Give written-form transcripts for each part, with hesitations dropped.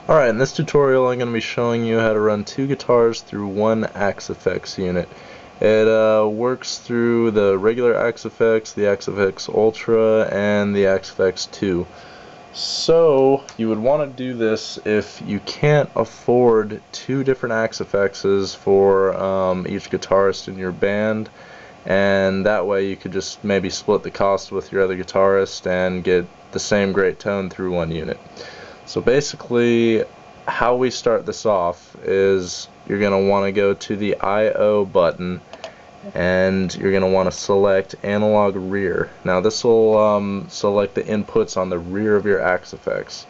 Alright, in this tutorial I'm going to be showing you how to run two guitars through one Axe-Fx unit. It works through the regular Axe-Fx, the Axe-Fx Ultra, and the Axe-Fx 2. So, you would want to do this if you can't afford two different Axe-Fx's for each guitarist in your band, and that way you could just maybe split the cost with your other guitarist and get the same great tone through one unit. So basically, how we start this off is you're going to want to go to the I/O button and you're going to want to select analog rear. Now this will select the inputs on the rear of your Axe-Fx.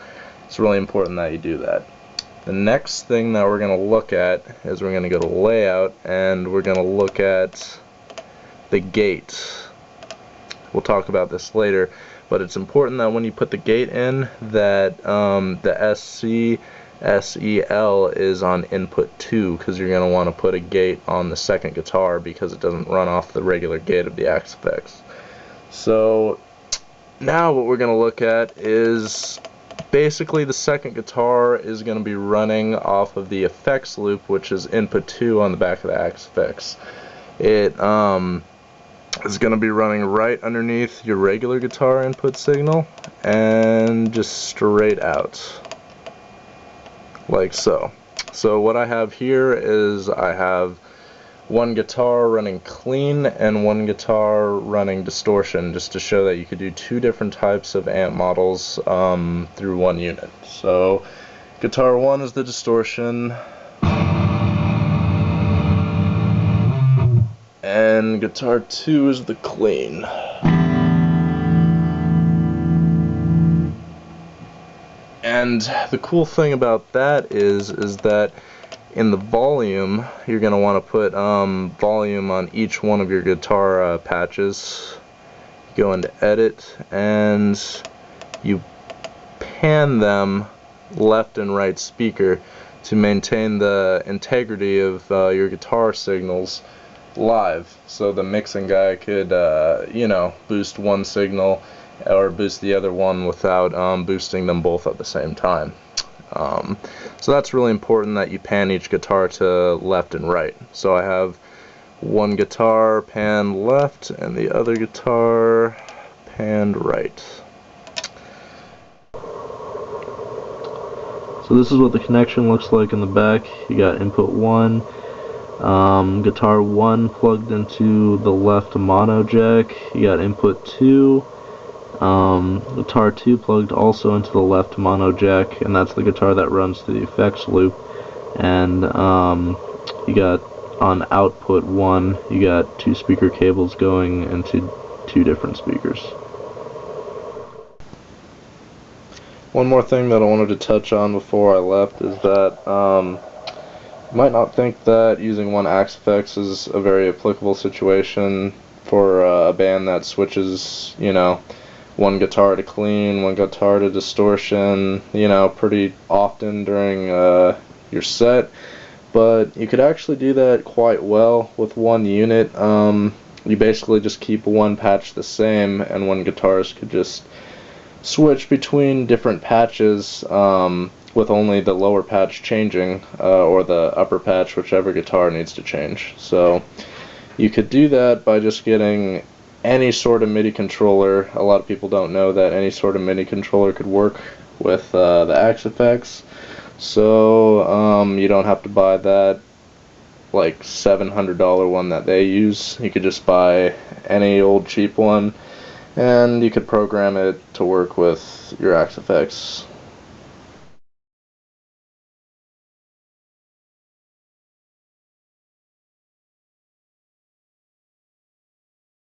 It's really important that you do that. The next thing that we're going to look at is we're going to go to layout and we're going to look at the gate. We'll talk about this later, but it's important that when you put the gate in that the SC/SEL is on input 2, because you're going to want to put a gate on the second guitar because it doesn't run off the regular gate of the Axe-Fx. So now what we're going to look at is basically the second guitar is going to be running off of the effects loop, which is input 2 on the back of the Axe-Fx. It is going to be running right underneath your regular guitar input signal and just straight out like so. So what I have here is I have one guitar running clean and one guitar running distortion, just to show that you could do two different types of amp models through one unit. So guitar 1 is the distortion, and guitar 2 is the clean. And the cool thing about that is that in the volume, you're going to want to put volume on each one of your guitar patches. Go into edit and you pan them left and right speaker to maintain the integrity of your guitar signals live, so the mixing guy could boost one signal or boost the other one without boosting them both at the same time. So that's really important that you pan each guitar to left and right. So I have one guitar panned left and the other guitar panned right. So this is what the connection looks like in the back. You got input 1, guitar 1 plugged into the left mono jack. You got input 2, guitar 2 plugged also into the left mono jack, and that's the guitar that runs through the effects loop. And you got on output 1, you got two speaker cables going into two different speakers. One more thing that I wanted to touch on before I left is that you might not think that using one Axe-Fx is a very applicable situation for a band that switches, one guitar to clean, one guitar to distortion, pretty often during your set. But you could actually do that quite well with one unit. You basically just keep one patch the same, and one guitarist could just switch between different patches with only the lower patch changing, or the upper patch, whichever guitar needs to change. So you could do that by just getting any sort of MIDI controller. A lot of people don't know that any sort of MIDI controller could work with the Axe-Fx. So you don't have to buy that like $700 one that they use. You could just buy any old cheap one and you could program it to work with your Axe-Fx.